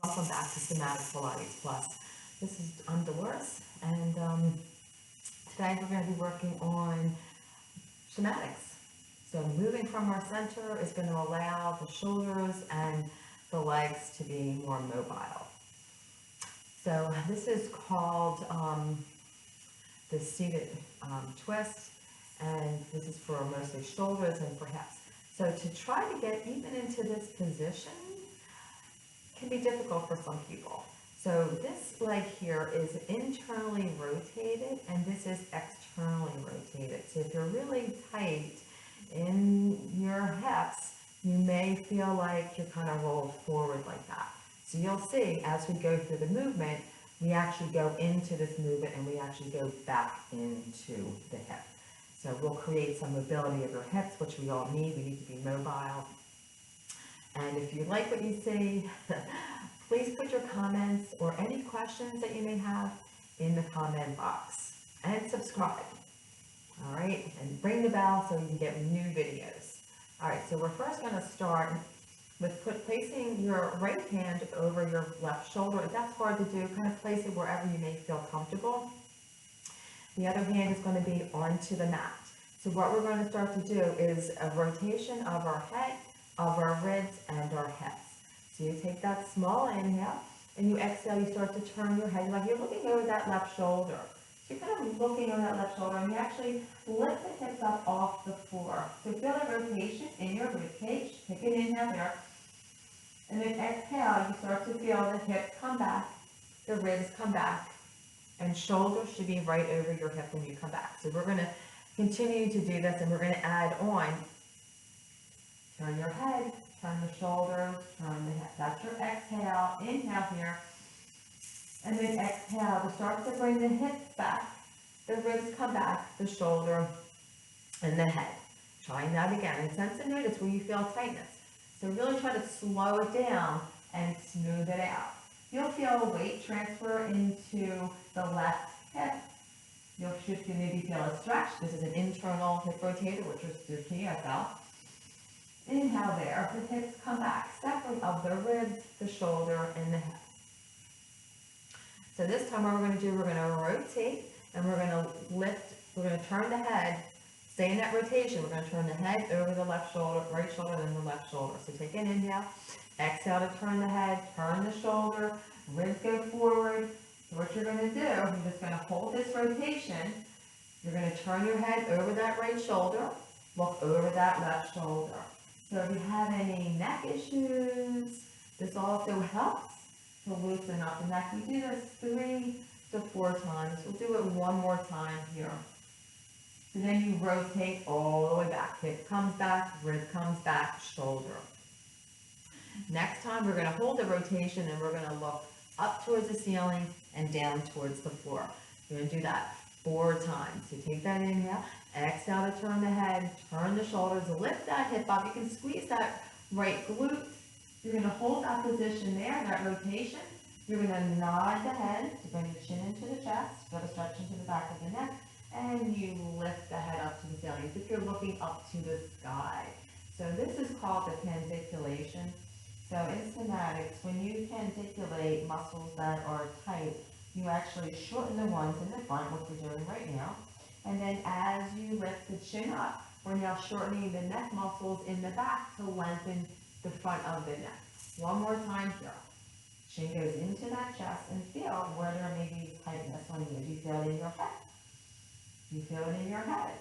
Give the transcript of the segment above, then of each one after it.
Welcome back to Somatic Pilates Plus. I'm Dolores, and today we're going to be working on somatics. So moving from our center is going to allow the shoulders and the legs to be more mobile. So this is called the seated twist, and this is for mostly shoulders and for hips. So to try to get even into this position can be difficult for some people. So this leg here is internally rotated and this is externally rotated. So if you're really tight in your hips, you may feel like you're kind of rolled forward like that. So you'll see as we go through the movement, we actually go into this movement and we actually go back into the hip. So we'll create some mobility of your hips, which we all need. We need to be mobile. And if you like what you see, please put your comments or any questions that you may have in the comment box. And subscribe. All right, and ring the bell so you can get new videos. All right, so we're first going to start with placing your right hand over your left shoulder. If that's hard to do, kind of place it wherever you may feel comfortable. The other hand is going to be onto the mat. So what we're going to start to do is a rotation of our head, of our ribs, and our hips. So you take that small inhale, and you exhale, you start to turn your head like you're looking over that left shoulder. So you're kind of looking over that left shoulder, and you actually lift the hips up off the floor. So feel the rotation in your rib cage. Take an inhale there. And then exhale, you start to feel the hips come back, the ribs come back, and shoulders should be right over your hip when you come back. So we're going to continue to do this, and we're going to add on, turn your head, turn the shoulders, turn the hip. That's your exhale. Inhale here. And then exhale to start to bring the hips back, the ribs come back, the shoulder, and the head. Trying that again. And sense and notice where you feel tightness. So really try to slow it down and smooth it out. You'll feel a weight transfer into the left hip. You'll maybe feel a stretch. This is an internal hip rotator, which is the PSL. Inhale there. The hips come back, separate of the ribs, the shoulder, and the hip. So this time what we're going to do, we're going to rotate, and we're going to lift, we're going to turn the head, stay in that rotation. We're going to turn the head over the left shoulder, right shoulder, then the left shoulder. So take an inhale, exhale to turn the head, turn the shoulder, ribs go forward. So what you're going to do, you're just going to hold this rotation. You're going to turn your head over that right shoulder, look over that left shoulder. So if you have any neck issues, this also helps to loosen up the neck. We do this 3 to 4 times. We'll do it one more time here. So then you rotate all the way back. Hip comes back, rib comes back, shoulder. Next time we're going to hold the rotation and we're going to look up towards the ceiling and down towards the floor. We're going to do that 4 times. So take that inhale, exhale to turn the head, turn the shoulders, lift that hip up. You can squeeze that right glute. You're going to hold that position there, that rotation. You're going to nod the head to bring the chin into the chest, go to stretch into the back of the neck, and you lift the head up to the ceiling as if you're looking up to the sky. So this is called the pandiculation. So in somatics, when you pandiculate muscles that are tight, you actually shorten the ones in the front, which we're doing right now. And then as you lift the chin up, we're now shortening the neck muscles in the back to lengthen the front of the neck. One more time here. Chin goes into that chest and feel where there may be tightness on you. Do you feel it in your head? Do you feel it in your head?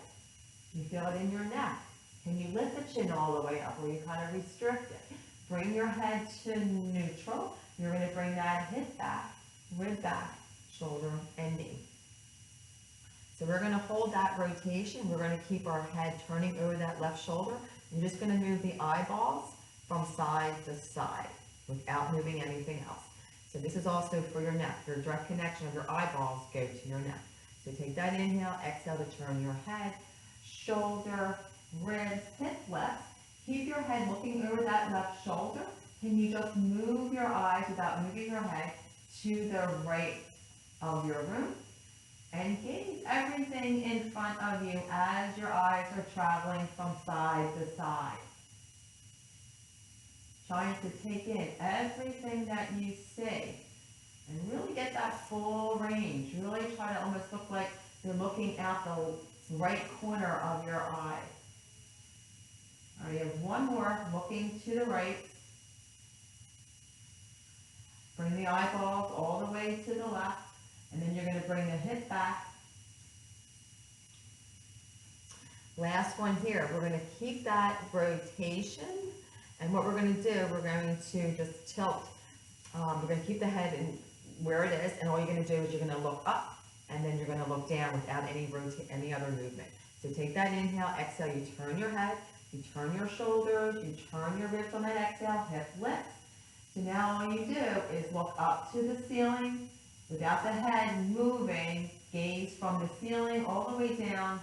Do you feel it in your neck? Can you lift the chin all the way up where you kind of restrict it? Bring your head to neutral. You're going to bring that hip back, rib back, shoulder, and knee. So we're going to hold that rotation. We're going to keep our head turning over that left shoulder. I'm just going to move the eyeballs from side to side without moving anything else. So this is also for your neck. Your direct connection of your eyeballs go to your neck. So take that inhale, exhale to turn your head, shoulder, ribs, hip lift. Keep your head looking over that left shoulder. Can you just move your eyes without moving your head to the right of your room? And gaze everything in front of you as your eyes are traveling from side to side. trying to take in everything that you see and really get that full range. Really try to almost look like you're looking out the right corner of your eye. All right, you have one more, looking to the right. Bring the eyeballs all the way to the left, and then you're going to bring the hip back. Last one here, we're going to keep that rotation, and what we're going to do, we're going to just tilt. We're going to keep the head in where it is, and all you're going to do is you're going to look up, and then you're going to look down without any other movement. So take that inhale, exhale, you turn your head, you turn your shoulders, you turn your wrists on that exhale, hip lifts. So now all you do is look up to the ceiling without the head moving, gaze from the ceiling all the way down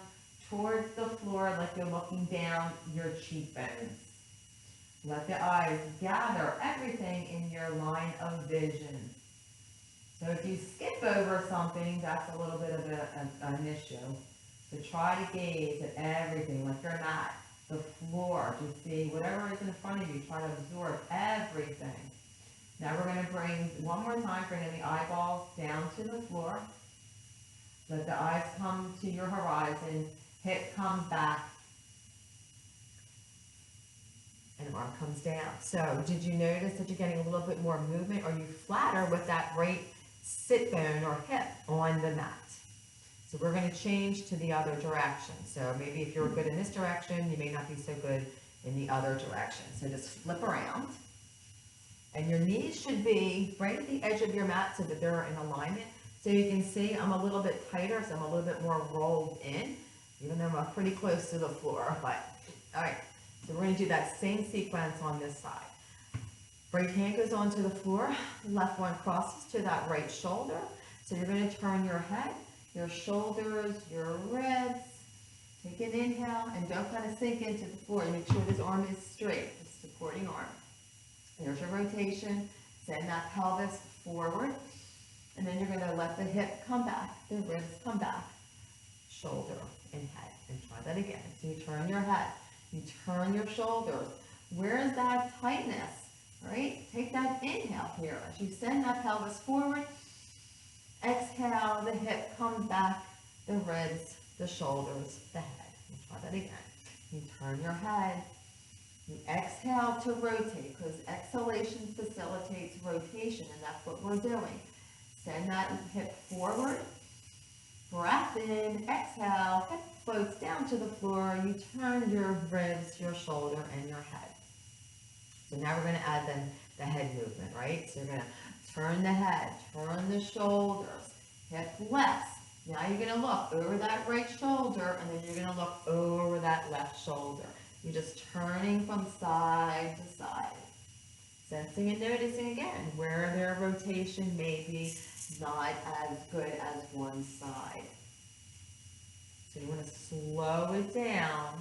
towards the floor like you're looking down your cheekbones. Let the eyes gather everything in your line of vision. So if you skip over something, that's a little bit of an issue. So try to gaze at everything, like your mat, the floor, just see whatever is in front of you, try to absorb everything. Now we're going to bring, one more time, bringing the eyeballs down to the floor. Let the eyes come to your horizon, hip comes back, and arm comes down. So did you notice that you're getting a little bit more movement? Are you flatter with that right sit bone or hip on the mat? So we're going to change to the other direction. So maybe if you're good in this direction, you may not be so good in the other direction. So just flip around. And your knees should be right at the edge of your mat so that they're in alignment. So you can see I'm a little bit tighter, so I'm a little bit more rolled in, even though I'm pretty close to the floor. But all right, so we're going to do that same sequence on this side. Right hand goes onto the floor, left one crosses to that right shoulder. So you're going to turn your head, your shoulders, your ribs. Take an inhale and don't kind of sink into the floor. Make sure this arm is straight, the supporting arm. There's your rotation. Send that pelvis forward. And then you're going to let the hip come back, the ribs come back, shoulder and head. And try that again. So you turn your head, you turn your shoulders. Where is that tightness? Right? Take that inhale here. As you send that pelvis forward, exhale, the hip comes back, the ribs, the shoulders, the head. And try that again. You turn your head. You exhale to rotate, because exhalation facilitates rotation, and that's what we're doing. Send that hip forward, breath in, exhale, hip floats down to the floor, you turn your ribs, your shoulder, and your head. So now we're going to add then the head movement, right? So you're going to turn the head, turn the shoulders, hip lifts. Now you're going to look over that right shoulder, and then you're going to look over that left shoulder. You're just turning from side to side. Sensing and noticing again where their rotation may be not as good as one side. So you want to slow it down.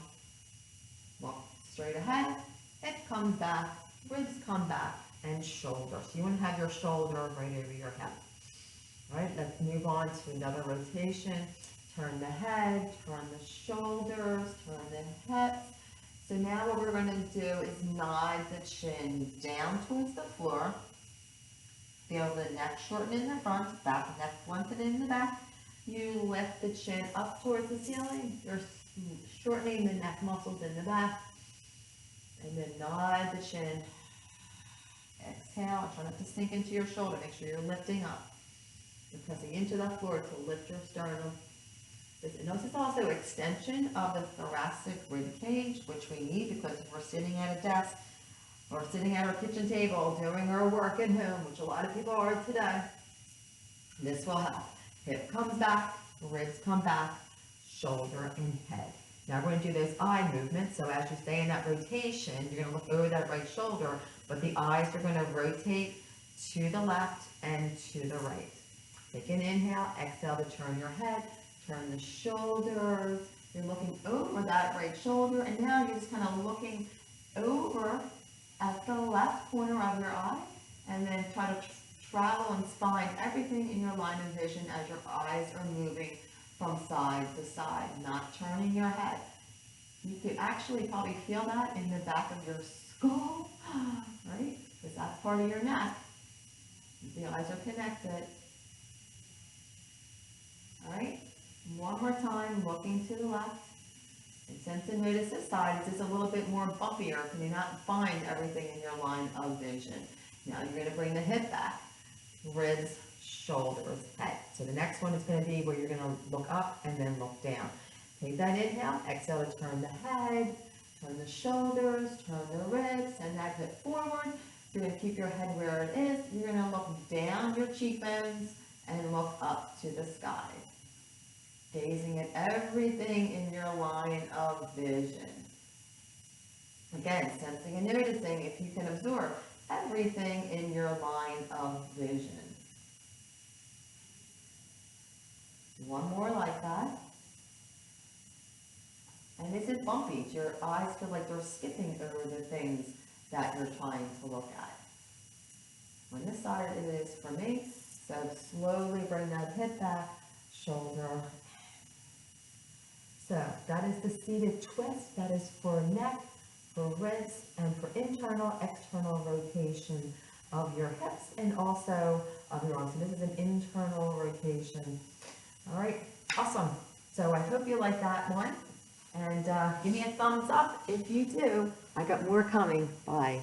Walk straight ahead, hip comes back, ribs come back, and shoulder. So you want to have your shoulder right over your head. All right, let's move on to another rotation. Turn the head, turn the shoulders, turn the hips. So now what we're going to do is nod the chin down towards the floor. Feel the neck shorten in the front, back neck lengthen in the back. You lift the chin up towards the ceiling. You're shortening the neck muscles in the back. And then nod the chin. Exhale. Try not to sink into your shoulder. Make sure you're lifting up. You're pressing into the floor to lift your sternum. This is also extension of the thoracic rib cage, which we need because if we're sitting at a desk or sitting at our kitchen table doing our work at home, which a lot of people are today, this will help. Hip comes back, ribs come back, shoulder and head. Now we're going to do those eye movements. So as you stay in that rotation, you're going to look over that right shoulder, but the eyes are going to rotate to the left and to the right. Take an inhale, exhale to turn your head. Turn the shoulders, you're looking over that right shoulder, and now you're just kind of looking over at the left corner of your eye, and then try to travel and find everything in your line of vision as your eyes are moving from side to side, not turning your head. You could actually probably feel that in the back of your go, right? Because that's part of your neck. The eyes are connected. All right, one more time, looking to the left. And sense and notice this side. It's just a little bit more bumpier. Can you not find everything in your line of vision? Now you're going to bring the hip back, ribs, shoulders, head. So the next one is going to be where you're going to look up and then look down. Take that inhale, exhale to turn the head, turn the shoulders, turn the ribs, send that hip forward. You're going to keep your head where it is. You're going to look down your cheekbones and look up to the sky. Gazing at everything in your line of vision. Again, sensing and noticing if you can absorb everything in your line of vision. One more like that. And this is bumpy. Your eyes feel like they're skipping over the things that you're trying to look at. On this side it is for me. So slowly bring that hip back, shoulder. So that is the seated twist. That is for neck, for ribs, and for internal, external rotation of your hips and also of your arms. So this is an internal rotation. All right, awesome. So I hope you like that one. And give me a thumbs up if you do. I got more coming. Bye.